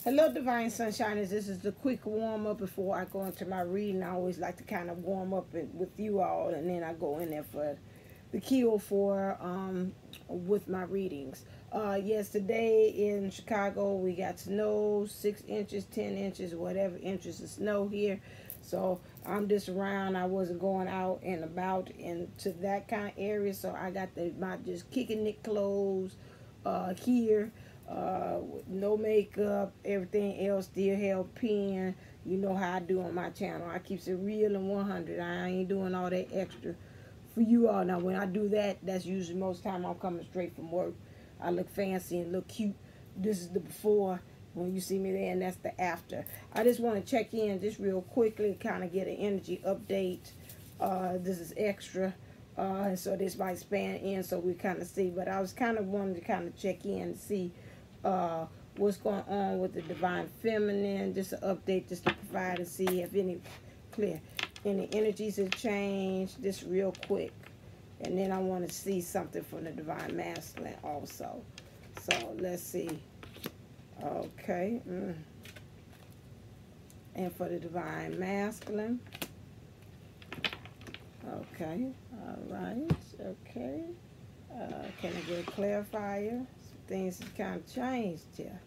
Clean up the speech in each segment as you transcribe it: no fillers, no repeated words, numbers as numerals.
Hello, Divine Sunshiners. This is the quick warm-up before I go into my reading. I always like to kind of warm up with you all, and then I go in there for the key for with my readings. Yes, today in Chicago, we got snow, 6 inches, 10 inches, whatever inches of snow here. So I'm just around. I wasn't going out and about into that kind of area, so I got my just kicking knit clothes here. No makeup, everything else still held pen. You know how I do on my channel. I keeps it real and 100. I ain't doing all that extra for you all. Now, when I do that, that's usually most time I'm coming straight from work. I look fancy and look cute. This is the before when you see me there, and that's the after. I just want to check in just real quickly, kind of get an energy update. This is extra. So this might span in so we kind of see. But I was kind of wanting to kind of check in and see what's going on with the Divine Feminine, just an update, just to provide and see if any energies have changed, just real quick. And then I want to see something from the Divine Masculine also. So let's see. Okay. And for the Divine Masculine. Okay. All right. Okay. Can I get a clarifier? Things have kind of changed here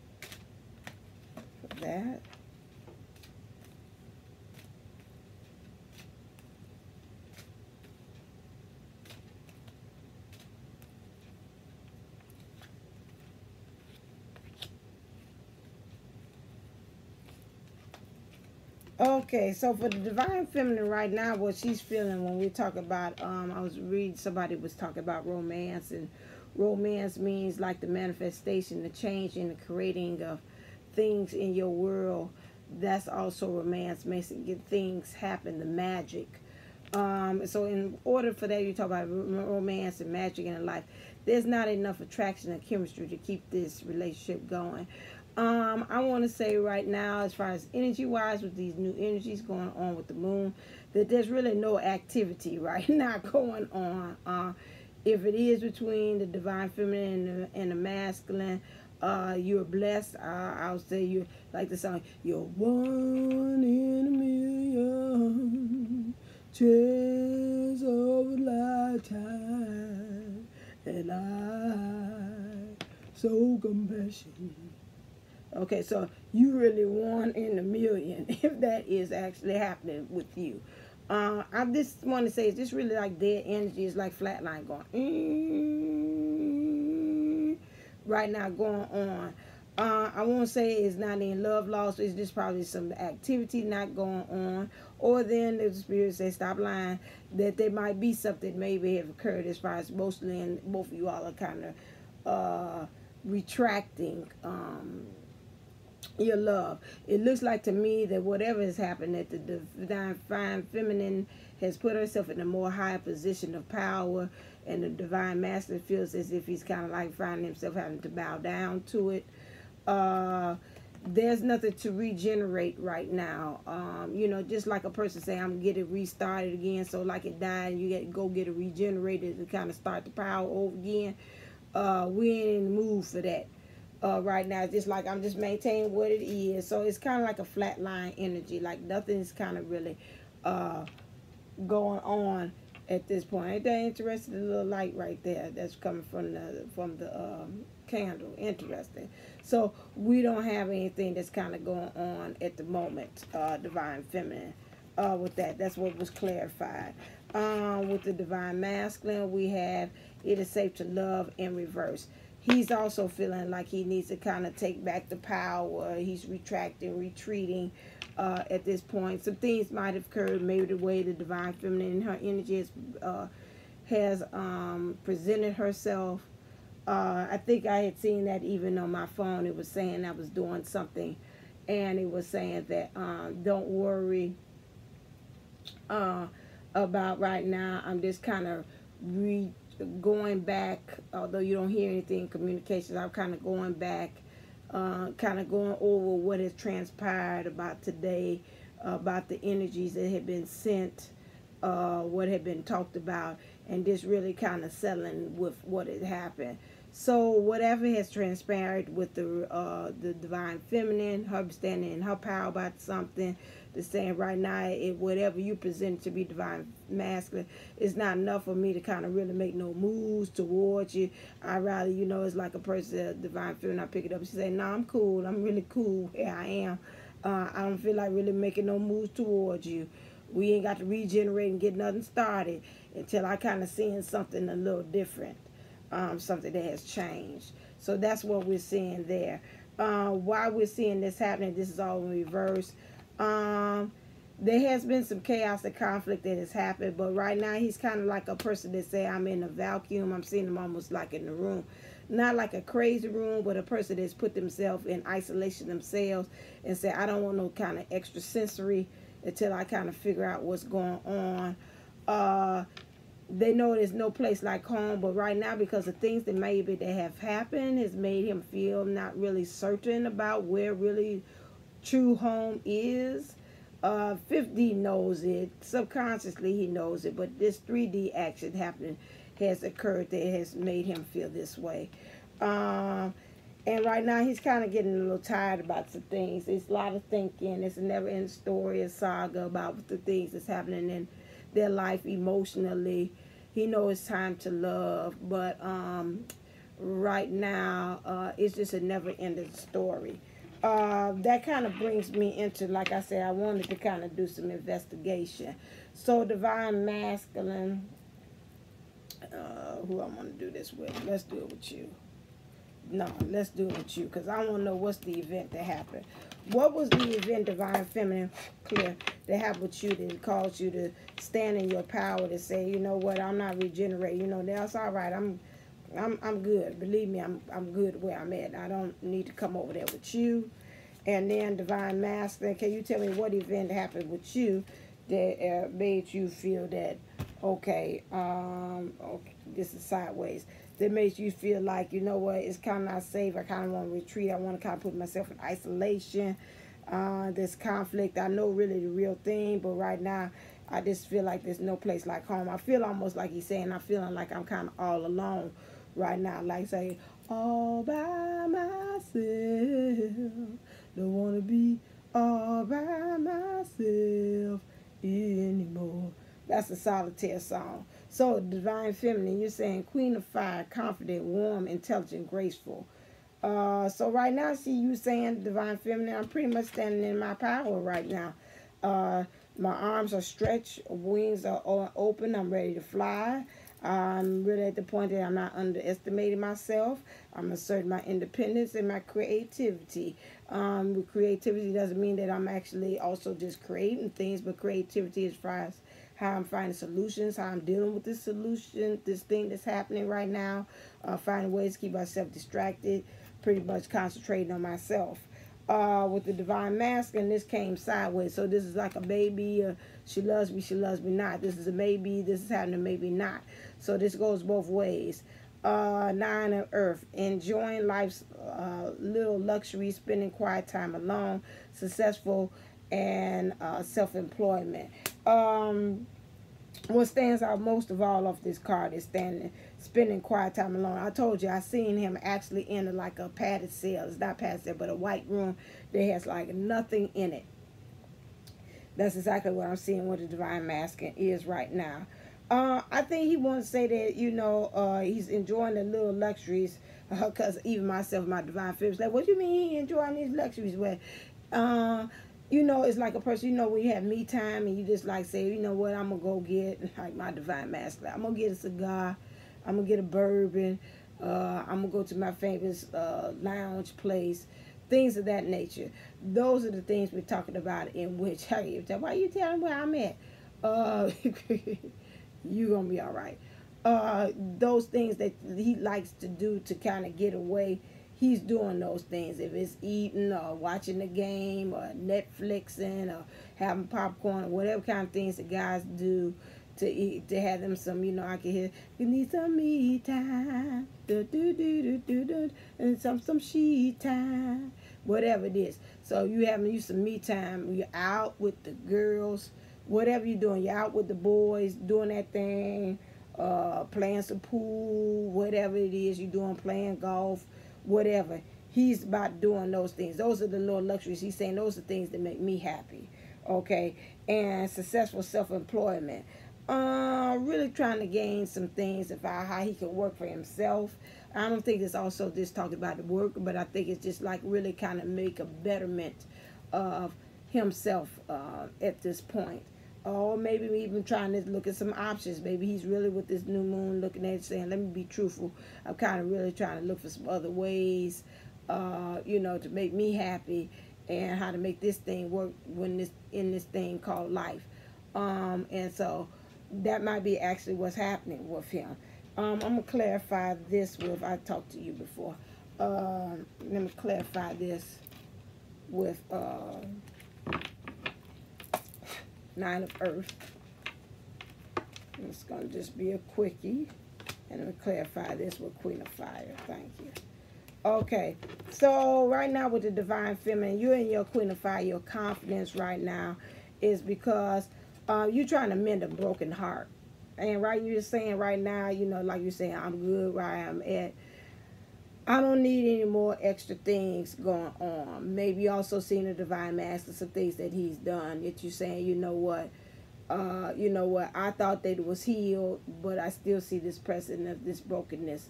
for that. Okay, so for the Divine Feminine right now, what she's feeling when we talk about, I was reading, somebody was talking about romance, and romance means like the manifestation, the change, and the creating of things in your world. That's also romance, making things happen, the magic. So in order for that, you talk about romance and magic in life. There's not enough attraction and chemistry to keep this relationship going. I want to say right now, as far as energy-wise, with these new energies going on with the moon, that there's really no activity right now going on. If it is between the Divine Feminine and the Masculine, you're blessed. I'll say you like the song, you're one in a million, chance of a lifetime, and I so compassion. Okay, so you really one in a million if that is actually happening with you. I just want to say it's just really like dead energy. It's like flatline going right now going on. I won't say it's not any love lost. It's just probably some activity not going on. Or then the spirit says, stop lying, that there might be something maybe have occurred as far as mostly, and both of you all are kind of retracting your love. It looks like to me that whatever has happened, that the Divine Feminine has put herself in a more higher position of power, and the Divine Masculine feels as if he's kind of like finding himself having to bow down to it. There's nothing to regenerate right now. You know, just like a person saying, I'm gonna get it restarted again. So like it died, and you get go get it regenerated to kind of start the power over again. We ain't in the mood for that. Right now, just like I'm just maintaining what it is. So it's kind of like a flatline energy, like nothing's kind of really going on at this point. Ain't that interesting? A little light right there that's coming from the candle. Interesting. So we don't have anything that's kind of going on at the moment. Divine Feminine. With that, that's what was clarified. With the Divine Masculine, we have it is safe to love in reverse. He's also feeling like he needs to kind of take back the power. He's retracting, retreating at this point. Some things might have occurred, maybe the way the Divine Feminine and her energy has presented herself. I think I had seen that even on my phone. It was saying I was doing something, and it was saying that don't worry about right now. I'm just kind of going back, although you don't hear anything in communications. I'm kind of going back, kind of going over what has transpired about today, about the energies that had been sent, what had been talked about, and just really kind of settling with what had happened. So whatever has transpired with the divine feminine, her standing in her power about something, the saying right now, whatever you present to be divine masculine is not enough for me to kind of really make no moves towards you. I rather, it's like a person, divine feminine, I pick it up and she say, "No, I'm cool. I'm really cool where I am. I don't feel like really making no moves towards you. We ain't got to regenerate and get nothing started until I kind of seeing something a little different." Something that has changed. So that's what we're seeing there. Why we're seeing this happening, this is all in reverse. There has been some chaos and conflict that has happened, but right now he's kind of like a person that say, "I'm in a vacuum." I'm seeing him almost like in the room. Not like a crazy room, but a person that's put themselves in isolation themselves and say, "I don't want no kind of extra sensory until I kind of figure out what's going on." They know there's no place like home, but right now, because of things that maybe that have happened, has made him feel not really certain about where really true home is. 5D knows it. Subconsciously, he knows it, but this 3D action happening has occurred that has made him feel this way. And right now, he's kind of getting a little tired about some things. It's a lot of thinking. It's a never-ending story, a saga about the things that's happening in their life emotionally. He knows it's time to love, but right now it's just a never-ending story. That kind of brings me into, like I said, I wanted to kind of do some investigation. So divine masculine, who I want to do this with? Let's do it with you. No, let's do it with you, because I want to know what's the event that happened. What was the event, divine feminine, clear, that happened with you that caused you to stand in your power to say, "You know what, I'm not regenerating. That's all right. I'm good. Believe me, I'm good where I'm at. I don't need to come over there with you." And then divine masculine, can you tell me what event happened with you that made you feel that okay, this is sideways, that makes you feel like, you know what, it's kind of not safe. I kind of want to retreat. I want to kind of put myself in isolation. This conflict, I know really the real thing, but right now I just feel like there's no place like home. I feel almost like he's saying, I'm feeling like I'm kind of all alone right now. Like say, all by myself. Don't want to be all by myself anymore. That's a solitaire song. So divine feminine, you're saying queen of fire, confident, warm, intelligent, graceful. So right now, see you saying divine feminine, I'm pretty much standing in my power right now. My arms are stretched, wings are open, I'm ready to fly. I'm really at the point that I'm not underestimating myself. I'm asserting my independence and my creativity. Creativity doesn't mean that I'm actually also just creating things, but creativity is far as how I'm finding solutions, how I'm dealing with this solution, this thing that's happening right now, finding ways to keep myself distracted, pretty much concentrating on myself. With the divine masculine, this came sideways. So this is like a maybe, she loves me not. This is a maybe, this is happening, maybe not. So this goes both ways. Nine of earth, enjoying life's little luxury, spending quiet time alone, successful, and self-employment. What stands out most of all off this card is spending quiet time alone. I told you I seen him actually in like a padded cell. It's not padded cell, but a white room that has like nothing in it. That's exactly what I'm seeing what the divine masculine is right now. I think he wants to say that, he's enjoying the little luxuries, because even myself, my divine feminine, like, what do you mean he enjoying these luxuries? Well, it's like a person, when you have me time and you just like say, you know what, I'm going to go get, like my divine masculine, I'm going to get a cigar, I'm going to get a bourbon, I'm going to go to my famous lounge place, things of that nature. Those are the things we're talking about, in which, hey, why you telling me where I'm at? You're going to be all right. Those things that he likes to do to kind of get away, he's doing those things. If it's eating or watching the game or Netflixing or having popcorn or whatever kind of things that guys do to eat, to have them some, I can hear, you need some me time, and some she time, whatever it is. So you having you some me time, you're out with the girls, whatever you're doing, you're out with the boys, doing that thing, playing some pool, whatever it is you're doing, playing golf, whatever. He's about doing those things. Those are the little luxuries. He's saying those are things that make me happy. Okay. And successful self-employment. Really trying to gain some things about how he can work for himself. I don't think it's also just talking about the work, but I think it's just like really kind of make a betterment of himself at this point. Or maybe even trying to look at some options. Maybe he's really with this new moon looking at it saying, let me be truthful. I'm kind of really trying to look for some other ways, you know, to make me happy and how to make this thing work when in this thing called life. And so that might be actually what's happening with him. I'm going to clarify this with, I talked to you before. Let me clarify this with Nine of Earth. It's going to just be a quickie. And let me clarify this with Queen of Fire. Thank you. Okay. So right now with the Divine Feminine, you and your Queen of Fire, your confidence right now is because you're trying to mend a broken heart. And right, you're saying right now, you know, like you're saying, I'm good where I am at. I don't need any more extra things going on. Maybe also seeing the Divine Master, some things that he's done that you're saying, you know what, I thought that it was healed, but I still see this presence of this brokenness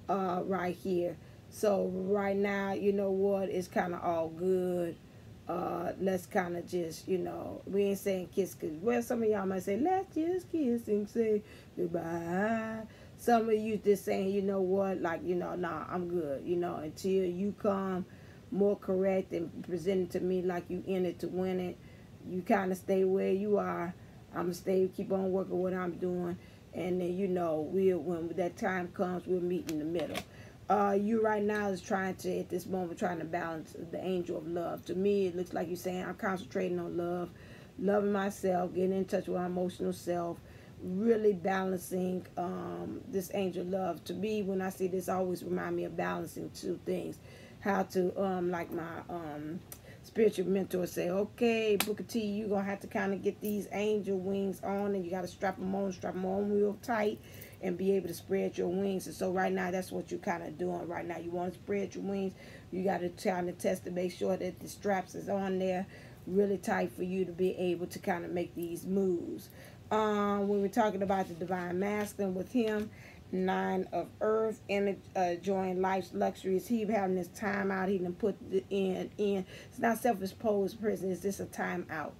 right here. So right now, you know what, it's kind of all good. Let's kind of just, you know, we ain't saying kiss, because, well, some of y'all might say, let's just kiss and say goodbye. Some of you just saying, you know what, like, you know, nah, I'm good, you know, until you come more correct and present it to me like you in it to win it. You kind of stay where you are. I'm going to stay, keep on working what I'm doing. And then, you know, when that time comes, we'll meet in the middle. You right now is trying to, at this moment, trying to balance the angel of love. To me, it looks like you're saying, I'm concentrating on love, loving myself, getting in touch with my emotional self, really balancing this angel love. To me, when I see this, always remind me of balancing two things. How to, like my spiritual mentor say, okay, Booker T, you're going to have to kind of get these angel wings on, and you got to strap them on real tight and be able to spread your wings. And so right now, that's what you're kind of doing right now. You want to spread your wings. You got to kind of test to make sure that the straps is on there really tight for you to be able to kind of make these moves. When we're talking about the Divine Masculine with him, Nine of Earth, enjoying life's luxuries. He having this time out. He done put the in. It's not self-imposed prison. It's just a time out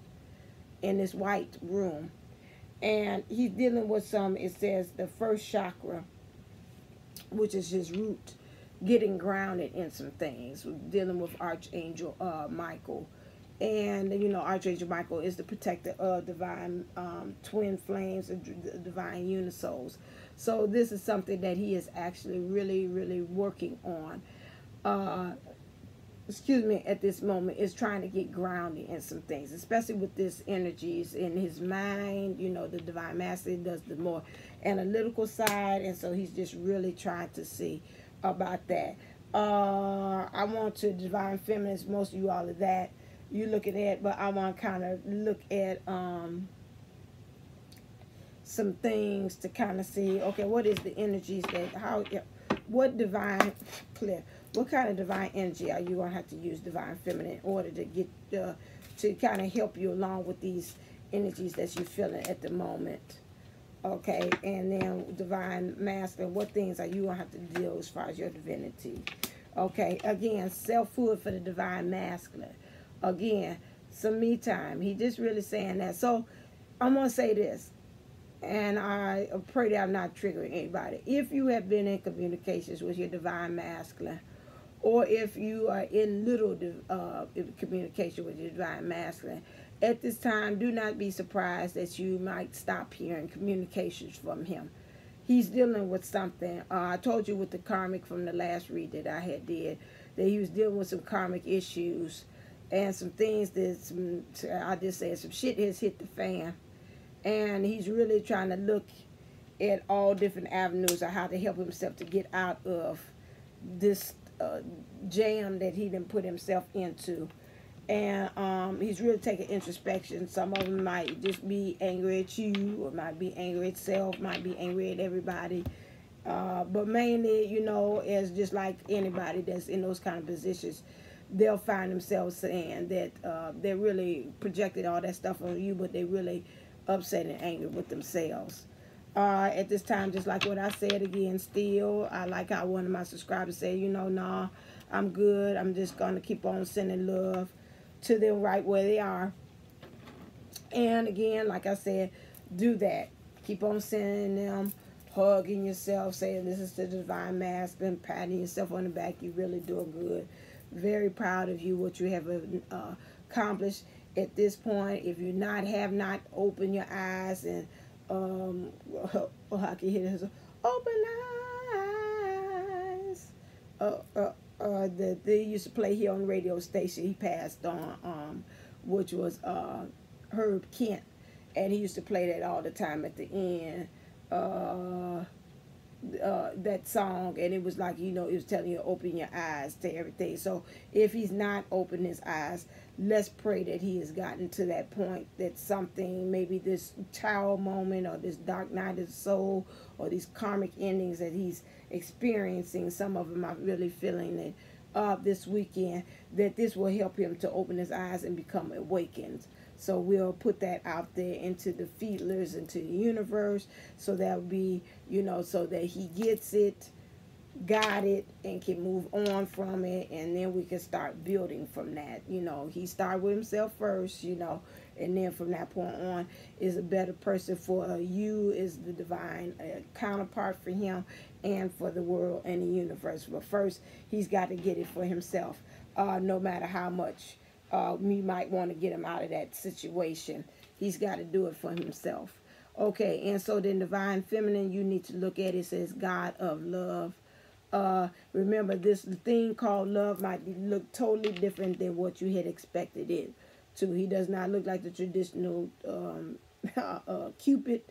in this white room. And he's dealing with some, it says, the first chakra, which is his root, getting grounded in some things, dealing with Archangel Michael. And, you know, Archangel Michael is the protector of divine twin flames and divine unisouls. So this is something that he is actually really, really working on. At this moment, is trying to get grounded in some things, especially with this energies in his mind. You know, the Divine Master does the more analytical side, and so he's just really trying to see about that. I want to Divine Feminines, most of you all of that you looking at, but I want to kind of look at some things to kind of see, okay, what is the energies that, what divine, clear, what kind of divine energy are you going to have to use Divine Feminine in order to get, to kind of help you along with these energies that you're feeling at the moment. Okay, and then Divine Masculine, what things are you going to have to deal as far as your divinity? Okay, again, self-food for the Divine Masculine. Again, some me time. He just really saying that. So I'm going to say this, and I pray that I'm not triggering anybody. If you have been in communications with your Divine Masculine, or if you are in little communication with your Divine Masculine, at this time, do not be surprised that you might stop hearing communications from him. He's dealing with something. I told you with the karmic from the last read that I had did, that he was dealing with some karmic issues and some things that, I just said, some shit has hit the fan. And he's really trying to look at all different avenues of how to help himself to get out of this jam that he done put himself into. And he's really taking introspection. Some of them might just be angry at you, or might be angry at self, might be angry at everybody. But mainly, you know, as just like anybody that's in those kind of positions, they'll find themselves saying that they're really projecting all that stuff on you, but they really upset and angry with themselves. At this time, just like what I said again, still, I like how one of my subscribers said, you know, nah, I'm good. I'm just going to keep on sending love to them right where they are. And again, like I said, do that. Keep on sending them, hugging yourself, saying this is the divine masculine, patting yourself on the back. You're really doing good. Very proud of you, what you have accomplished at this point. If you have not opened your eyes and I can hear this, open eyes. That they used to play here on the radio station. He passed on, which was Herb Kent, and he used to play that all the time at the end. That song, and it was like, you know, it was telling you open your eyes to everything. So if he's not opened his eyes, let's pray that he has gotten to that point, that something, maybe this child moment or this dark night of the soul or these karmic endings that he's experiencing, some of them are really feeling it this weekend, that this will help him to open his eyes and become awakened. So we'll put that out there into the feelers, into the universe, so that'll be, you know, so that he gets it, got it, and can move on from it, and then we can start building from that. You know, he started with himself first, you know, and then from that point on is a better person for you, is the divine counterpart for him and for the world and the universe. But first, he's got to get it for himself, no matter how much we might want to get him out of that situation. He's got to do it for himself. Okay, and so then divine feminine, you need to look at it, says God of love. Remember, this thing called love might look totally different than what you had expected it to. He does not look like the traditional Cupid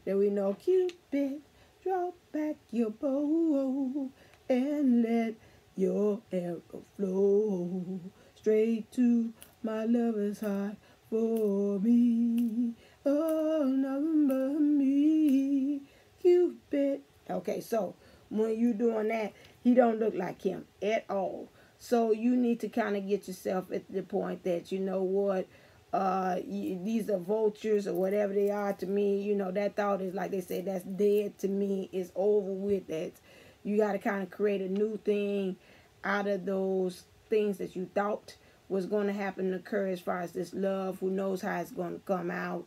that we know. Cupid, draw back your bow and let your arrow flow straight to my lover's heart for me. Oh, number me, Cupid. Okay, so when you're doing that, he don't look like him at all. So you need to kind of get yourself at the point that, you know what, these are vultures or whatever they are to me. You know, that thought is, like they say, that's dead to me. It's over with. That you got to kind of create a new thing out of those things that you thought was going to happen and occur as far as this love. Who knows how it's going to come out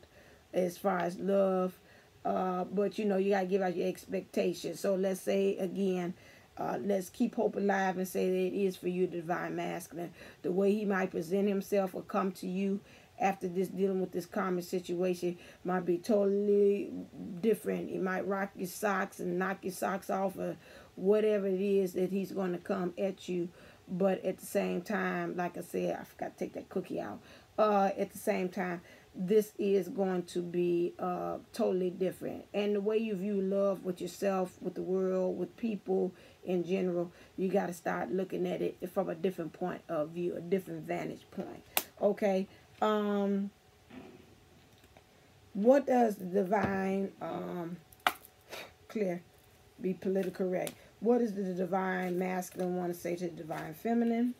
as far as love. But, you know, you got to give out your expectations. So let's say, again, let's keep hope alive and say that it is for you, the divine masculine. The way he might present himself or come to you after this, dealing with this karmic situation, might be totally different. He might rock your socks and knock your socks off, or whatever it is that he's going to come at you. But at the same time, like I said, I forgot to take that cookie out. At the same time, this is going to be totally different. And the way you view love with yourself, with the world, with people in general, you got to start looking at it from a different point of view, a different vantage point. Okay. What does the divine, be politically correct, what does the divine masculine want to say to the divine feminine?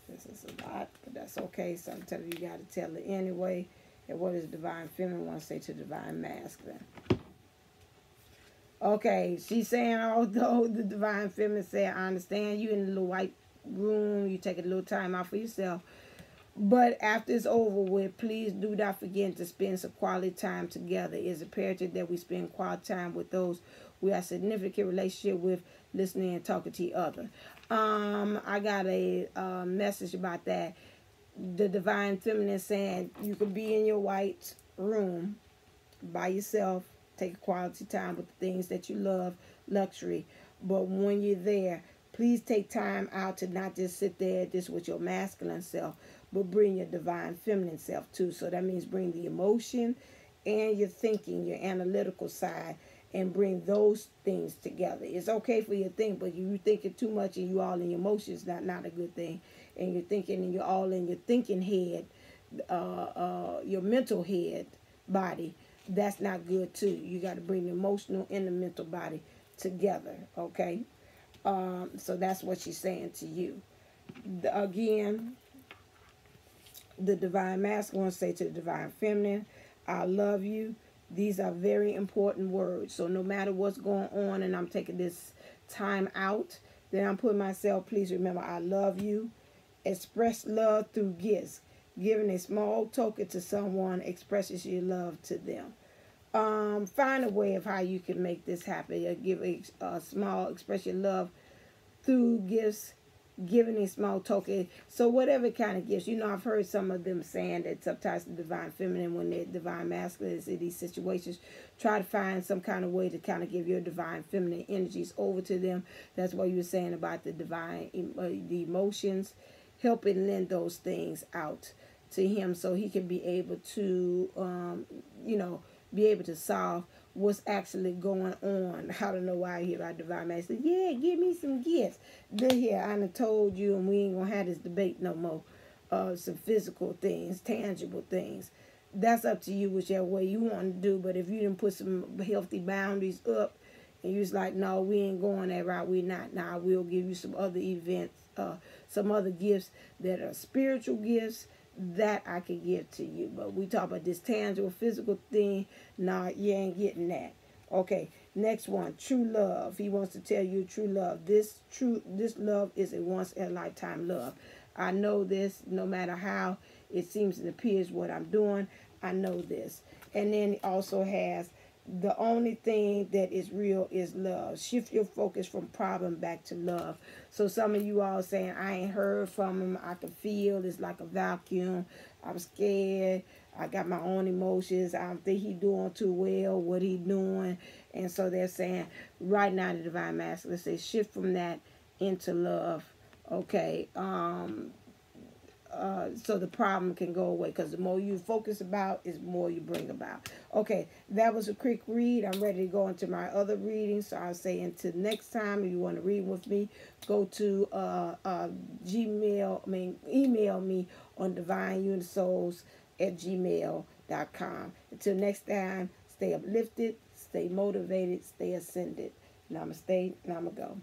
This is a lot, but that's okay. So I'm telling you, you got to tell it anyway. And what does the divine feminine want to say to the divine masculine? Okay, she's saying, although the divine feminine said, I understand you in the little white room, you take a little time out for yourself, but after it's over with, please do not forget to spend some quality time together. It's imperative that we spend quality time with those we have a significant relationship with, listening and talking to each other. I got a message about that. The divine feminine saying you could be in your white room by yourself, take quality time with the things that you love, luxury, but when you're there, please take time out to not just sit there just with your masculine self, but bring your divine feminine self too. So that means bring the emotion and your thinking, your analytical side, and bring those things together. It's okay for you to think, but you thinking too much and you all in your emotions, not a good thing. And you're thinking and you're all in your thinking head, your mental head body. That's not good too. You got to bring the emotional and the mental body together. Okay. So that's what she's saying to you. Again, the divine masculine say to the divine feminine, I love you. These are very important words. So no matter what's going on and I'm taking this time out, then I'm putting myself, please remember, I love you. Express love through gifts. Giving a small token to someone expresses your love to them. Find a way of how you can make this happen. Give a small, express your love through gifts, giving a small token. So whatever kind of gifts, I've heard some of them saying that sometimes the divine feminine, when the divine masculine is in these situations, try to find some kind of way to kind of give your divine feminine energies over to them. That's what you were saying about the divine, the emotions, helping lend those things out to him so he can be able to, be able to solve what's actually going on. I don't know why I hear about divine masculine. Yeah, give me some gifts. Here, I done told you, and we ain't gonna have this debate no more. Some physical things, tangible things. That's up to you, whichever way you want to do. But if you didn't put some healthy boundaries up, and you was like, no, we ain't going that route. We not. Now we'll give you some other events, some other gifts that are spiritual gifts that I can give to you. But we talk about this tangible, physical thing. Nah, you ain't getting that. Okay, next one, true love. He wants to tell you true love. This love is a once in a lifetime love. I know this, no matter how it seems and appears what I'm doing, I know this. And then it also has, the only thing that is real is love. Shift your focus from problem back to love. So some of you all saying, I ain't heard from him. I can feel it's like a vacuum. I'm scared. I got my own emotions. I don't think he doing too well what he doing. And so they're saying, right now the divine masculine says, shift from that into love. Okay. So the problem can go away, because the more you focus about is more you bring about. Okay, that was a quick read. I'm ready to go into my other reading. So I'll say until next time, if you want to read with me, go to email me on divineuninsouls@gmail.com. Until next time, stay uplifted, stay motivated, stay ascended. Namaste, Namago.